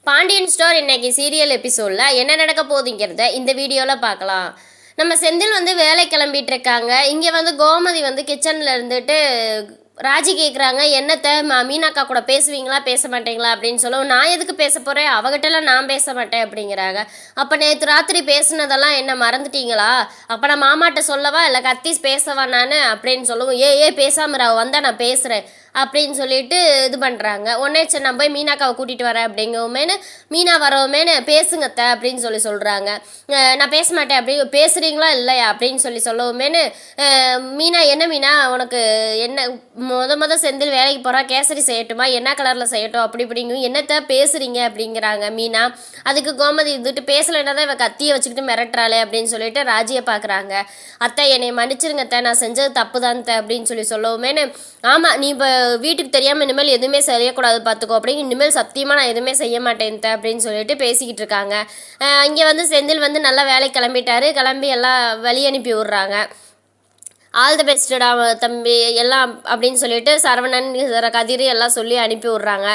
Pandian store இன்னைக்கு serial எபிசோடில் என்ன நடக்க போகுதுங்கிறத இந்த வீடியோவில் பார்க்கலாம். நம்ம செந்தில் வேலை கிளம்பிட்டு இருக்காங்க. இங்கே கோமதி கிச்சனில் இருந்துட்டு ராஜி கேட்குறாங்க, என்னத்தை மீனாக்கா கூட பேசுவீங்களா பேச மாட்டீங்களா அப்படின்னு சொல்லுவோம். நான் எதுக்கு பேச போகிறேன், அவகிட்டலாம் நான் பேச மாட்டேன் அப்படிங்கிறாங்க. அப்போ நேற்று ராத்திரி பேசுனதெல்லாம் என்ன மறந்துட்டீங்களா, அப்போ நான் மாமாட்ட சொல்லவா இல்லை கத்திஸ் பேசவா நான் அப்படின்னு சொல்லுவோம். பேசாமல் வந்தால் நான் பேசுகிறேன் அப்படின்னு சொல்லிட்டு இது பண்ணுறாங்க. உடனே சரி நான் போய் மீனாக்காவை கூட்டிகிட்டு வரேன் அப்படிங்கவுமேனு மீனா வரவுமேனு பேசுங்கத்த அப்படின்னு சொல்கிறாங்க. நான் பேச மாட்டேன் அப்படி பேசுகிறீங்களா இல்லையா அப்படின்னு சொல்லவுமேனு மீனா என்ன மீனா உனக்கு என்ன முத செந்தில் வேலைக்கு போகிறா, கேசரி செய்யட்டுமா என்ன கலரில் செய்யட்டும் அப்படி இப்படிங்கும் என்னத்த பேசுகிறீங்க அப்படிங்கிறாங்க மீனா. அதுக்கு கோமதி இருந்துட்டு பேசலைன்னா தான் இவன் கத்தியை வச்சுக்கிட்டு மிரட்டுறாளே அப்படின்னு சொல்லிட்டு ராஜியை பார்க்குறாங்க. அத்தை என்னை மன்னிச்சிருங்கத்த, நான் செஞ்சது தப்பு தான் அப்படின்னு சொல்லவுமேனு ஆமாம் நீ இப்போ வீட்டுக்கு தெரியாமல் இனிமேல் எதுவுமே செய்யக்கூடாது பார்த்துக்கோ அப்படிங்க, இனிமேல் சத்தியமாக நான் எதுவுமே செய்ய மாட்டேன் அப்படின்னு சொல்லிட்டு பேசிக்கிட்டு இருக்காங்க. இங்கே செந்தில் நல்லா வேலைக்கு கிளம்பி எல்லாம் வழி அனுப்பி விட்றாங்க. ஆல் தி பெஸ்ட்டடா தம்பி எல்லாம் அப்படின்னு சொல்லிட்டு சரவணன் கதிர் எல்லாம் சொல்லி அனுப்பி விட்றாங்க.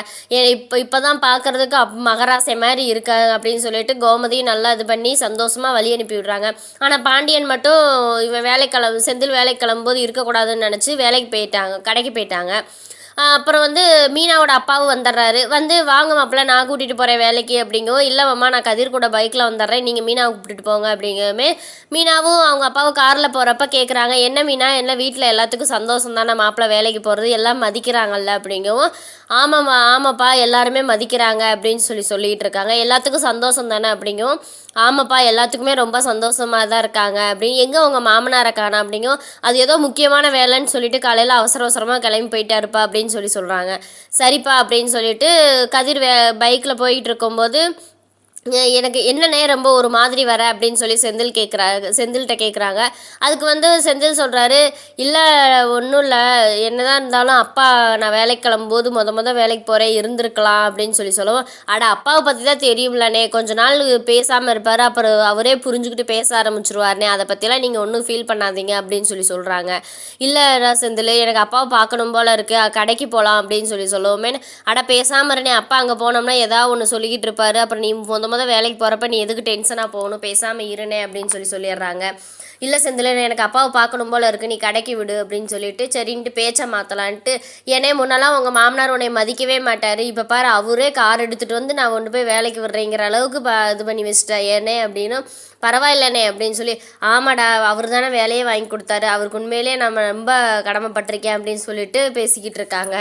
இப்போ தான் பார்க்குறதுக்கு மகராசை மாதிரி இருக்காங்க அப்படின்னு சொல்லிட்டு கோமதியும் நல்லா இது பண்ணி சந்தோஷமாக வழி அனுப்பி விட்றாங்க. ஆனால் பாண்டியன் மட்டும் இவன் செந்தில் வேலைக்கு கிளம்பும்போது இருக்கக்கூடாதுன்னு நினச்சி வேலைக்கு போயிட்டாங்க, கடைக்கு போயிட்டாங்க. அப்புறம் மீனாவோட அப்பாவும் வந்துடுறாரு. வாங்க மாப்பிள்ள நான் கூட்டிகிட்டு போகிறேன் வேலைக்கு அப்படிங்கவும், இல்லை மாமா நான் கதிர் கூட பைக்கில் வந்துடுறேன், நீங்கள் மீனாவை கூப்பிட்டுட்டு போங்க அப்படிங்கவுமே மீனாவும் அவங்க அப்பாவும் காரில் போகிறப்ப கேட்குறாங்க, என்ன மீனா என்ன வீட்டில் எல்லாத்துக்கும் சந்தோஷம் தானே மாப்பிள்ளை வேலைக்கு போகிறது எல்லாம் மதிக்கிறாங்கல்ல அப்படிங்கவும், ஆமாம்மா ஆமாப்பா எல்லாருமே மதிக்கிறாங்க அப்படின்னு சொல்லிகிட்டு இருக்காங்க. எல்லாத்துக்கும் சந்தோஷம் தானே அப்படிங்கவும், ஆமாப்பா எல்லாத்துக்குமே ரொம்ப சந்தோஷமாக தான் இருக்காங்க அப்படின்னு, எங்கே உங்கள் மாமனாரை காணோம் அப்படிங்கும், அது ஏதோ முக்கியமான வேலைன்னு சொல்லிட்டு காலையில் அவசரமாக கிளம்பி போயிட்டாருப்பா அப்படின்னு சொல்கிறாங்க. சரிப்பா அப்படின்னு சொல்லிட்டு கதிர் பைக்கில் போயிட்டு இருக்கும்போது எனக்கு என்னன்னே ரொம்ப ஒரு மாதிரி வர அப்படின்னு சொல்லி செந்தில்கிட்ட கேட்குறாங்க. அதுக்கு செந்தில் சொல்கிறாரு, இல்லை ஒன்றும் இல்லை என்னதான் இருந்தாலும் அப்பா நான் வேலைக்கு கிளம்பும்போது முத வேலைக்கு போகிறேன் இருந்திருக்கலாம் அப்படின்னு சொல்லுவோம். அட அப்பாவை பற்றி தான் தெரியும்லண்ணே, கொஞ்ச நாள் பேசாமல் இருப்பார், அப்புறம் அவரே புரிஞ்சுக்கிட்டு பேச ஆரம்பிச்சிருவாருனே, அதை பற்றிலாம் நீங்கள் ஒன்றும் ஃபீல் பண்ணாதீங்க அப்படின்னு சொல்கிறாங்க. இல்லை செந்தில் எனக்கு அப்பாவை பார்க்கணும் போல் இருக்குது, கடைக்கு போகலாம் அப்படின்னு சொல்லுவோமே. அட பேசாமல் இருனே, அப்பா அங்கே போனோம்னா ஏதாவது ஒன்று சொல்லிக்கிட்டு இருப்பார், அப்புறம் நீ வேலைக்கு போகிறப்ப நீ எதுக்கு டென்ஷனாக போகணும், பேசாமல் இருனே அப்படின்னு சொல்லிடுறாங்க. இல்லை செந்தில் எனக்கு அப்பாவை பார்க்கணும் போல் இருக்குது, நீ கடைக்கு விடு அப்படின்னு சொல்லிட்டு சரின்ட்டு பேச்சை மாற்றலான்ட்டு, ஏன்னே முன்னெல்லாம் உங்கள் மாமனார் உன்னை மதிக்கவே மாட்டார், இப்போ பாரு அவரே கார் எடுத்துகிட்டு நான் கொண்டு போய் வேலைக்கு விடுறேங்கிற அளவுக்கு இது பண்ணி வச்சுட்டா ஏன்னே அப்படின்னு, பரவாயில்லண்ணே அப்படின்னு சொல்லி, ஆமாடா அவர் தானே வேலையே வாங்கி கொடுத்தாரு, அவருக்கு உண்மையிலே நம்ம ரொம்ப கடமைப்பட்டிருக்கேன் அப்படின்னு சொல்லிட்டு பேசிக்கிட்டு இருக்காங்க.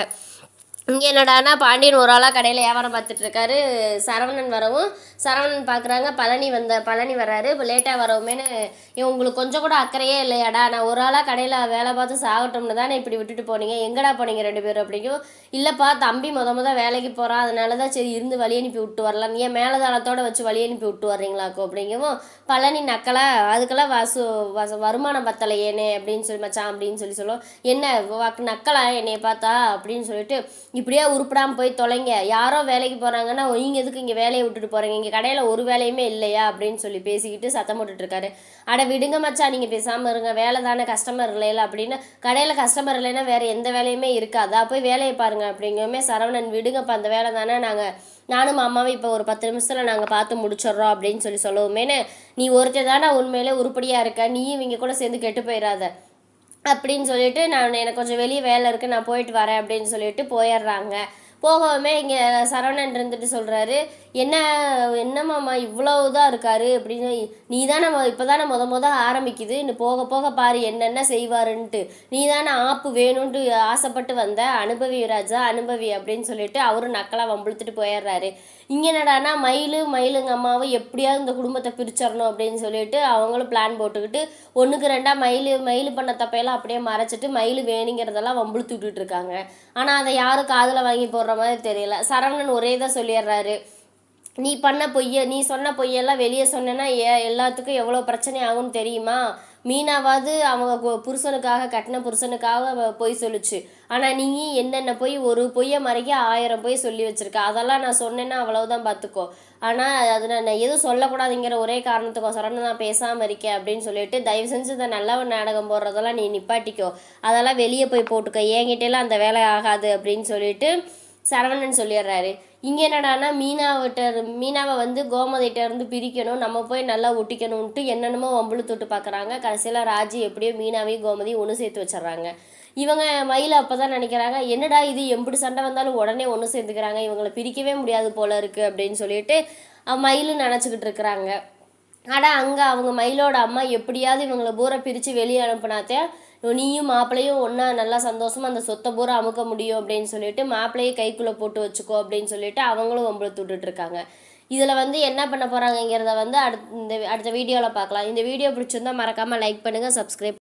இங்கே என்னடானா பாண்டியன் ஒரு ஆளாக கடையில் வியாபாரம் பார்த்துட்ருக்காரு. சரவணன் வரவும் சரவணன் பார்க்குறாங்க, பழனி வர்றாரு. இப்போ லேட்டாக வரவுமேனு, உங்களுக்கு கொஞ்சம் கூட அக்கறையே இல்லையாடா, நான் ஒரு ஆளாக கடையில் வேலை பார்த்து சாகட்டும்னு தானே இப்படி விட்டுட்டு போனீங்க, எங்கடா போனீங்க 2 பேரும் அப்படிங்கும். இல்லைப்பா தம்பி முத வேலைக்கு போகிறான், அதனால தான் சரி இருந்து வழி அனுப்பி விட்டு வரலாம், ஏன் மேலதாளத்தோடு வச்சு வழி அனுப்பி விட்டு வர்றீங்களாக்கோ அப்படிங்கவும், பழனி நக்கலா அதுக்கெல்லாம் வருமானம் பத்தலையேனே அப்படின்னு சொல்லி மச்சான் அப்படின்னு சொல்லுவோம். என்ன நக்கலா என்னைய பார்த்தா அப்படின்னு சொல்லிட்டு, இப்படியே உருப்படாமல் போய் தொலைங்க, யாரோ வேலைக்கு போகிறாங்கன்னா நீங்கள் எதுக்கு இங்கே வேலையை விட்டுட்டு போகிறீங்க, இங்கே கடையில் ஒரு வேலையுமே இல்லையா அப்படின்னு சொல்லி பேசிக்கிட்டு சத்தம் போட்டுட்ருக்காரு. அட விடுங்க மச்சா நீங்கள் பேசாமல் இருங்க, வேலை தானே கஸ்டமர் இல்லையில அப்படின்னு, கடையில் கஸ்டமர் இல்லைன்னா வேறு எந்த வேலையுமே இருக்காதா, போய் வேலையை பாருங்கள் அப்படிங்கவுமே சரவணன், விடுங்கப்பா அந்த வேலை தானே நானும் அம்மாவை இப்போ ஒரு 10 நிமிஷத்தில் நாங்கள் பார்த்து முடிச்சிடுறோம் அப்படின்னு சொல்லவுமேனு, நீ ஒருத்தர் தானே உண்மையிலே உருப்படியாக இருக்க, நீயும் இவங்க கூட சேர்ந்து கெட்டு போயிடாத அப்படின்னு சொல்லிட்டு, எனக்கு கொஞ்சம் வெளியே வேலை இருக்குது நான் போயிட்டு வரேன் அப்படின்னு சொல்லிட்டு போயிடுறாங்க. போகவுமே இங்கே சரவணன் இருந்துட்டு சொல்கிறாரு, என்னம்மாம்மா இவ்வளோ இதாக இருக்காரு அப்படின்னு, நீ தானே இப்போ தானே முத ஆரம்பிக்குது, இன்னும் போக போக பாரு என்னென்ன செய்வாருன்ட்டு, நீ தானே ஆப்பு வேணும்ன்ட்டு ஆசைப்பட்டு வந்த, அனுபவி ராஜா அனுபவி அப்படின்னு சொல்லிட்டு அவரும் நக்கலாக வம்பிழுத்துட்டு போயிடுறாரு. இங்கே என்னடானா மயிலுங்க அம்மாவும் எப்படியாவது இந்த குடும்பத்தை பிரிச்சிடணும் அப்படின்னு சொல்லிட்டு அவங்களும் பிளான் போட்டுக்கிட்டு 1க்கு 2 மயில் பண்ண தப்பையெல்லாம் அப்படியே மறைச்சிட்டு மயில் வேணுங்கிறதெல்லாம் வம்பிழுத்து விட்டுட்டு இருக்காங்க. ஆனால் அதை யாரும் காதில் வாங்கி போடுற மாதிரி தெரியல. சரவணன் ஒரே தான் சொல்லிடுறாரு, நீ சொன்ன பொய்யெல்லாம் வெளியே சொன்னேன்னா எல்லாத்துக்கும் எவ்வளோ பிரச்சனை ஆகும்னு தெரியுமா, மீனாவது அவங்க புருஷனுக்காக கட்டின புருஷனுக்காக பொய் சொல்லிச்சு, ஆனால் நீ என்னென்ன ஒரு பொய்யை மறைக்க 1000 பொய் சொல்லி வச்சுருக்க, அதெல்லாம் நான் சொன்னேன்னா அவ்வளவுதான் பார்த்துக்கோ, ஆனால் அது நான் எதுவும் சொல்லக்கூடாதுங்கிற ஒரே காரணத்துக்கோசரம் நான் பேசாமல் இருக்கேன் அப்படின்னு சொல்லிட்டு, தயவு செஞ்சு இந்த நல்லவன் நாடகம் போடுறதெல்லாம் நீ நிப்பாட்டிக்கோ, அதெல்லாம் வெளியே போய் போட்டுக்கோ, என்கிட்டலாம் அந்த வேலை ஆகாது அப்படின்னு சொல்லிட்டு சரவணன் சொல்லிடுறாரு. இங்கே என்னடானா மீனாவை வந்து கோமதிகிட்ட இருந்து பிரிக்கணும், நம்ம போய் நல்லா ஒட்டிக்கணும்ன்ட்டு என்னென்னமோ வம்புழு தொட்டு பார்க்குறாங்க. கடைசியில் ராஜி எப்படியோ மீனாவையும் கோமதியும் ஒன்று சேர்த்து வச்சிட்றாங்க. இவங்க மயில் அப்போ தான் நினைக்கிறாங்க, என்னடா இது எப்படி சண்டை வந்தாலும் உடனே ஒன்று சேர்ந்துக்கிறாங்க, இவங்களை பிரிக்கவே முடியாது போல இருக்குது அப்படின்னு சொல்லிட்டு மயிலும் நினச்சிக்கிட்டு இருக்கிறாங்க. ஆனால் அங்கே அவங்க மயிலோட அம்மா எப்படியாவது இவங்களை பூரா பிரித்து வெளியே அனுப்புனாத்தே நீயும் மாப்பிள்ளையும் ஒன்றா நல்லா சந்தோஷமாக அந்த சொத்தை பூரா அமுக்க முடியும் அப்படின்னு சொல்லிட்டு மாப்பிள்ளையை கைக்குள்ளே போட்டு வச்சுக்கோ அப்படின்னு சொல்லிட்டு அவங்களும் வம்பளை விட்டுட்ருக்காங்க. இதில் வந்து என்ன பண்ண போகிறாங்கங்கிறத வந்து அடுத்த வீடியோவில் பார்க்கலாம். இந்த வீடியோ பிடிச்சிருந்தா மறக்காமல் லைக் பண்ணுங்கள், சப்ஸ்கிரைப்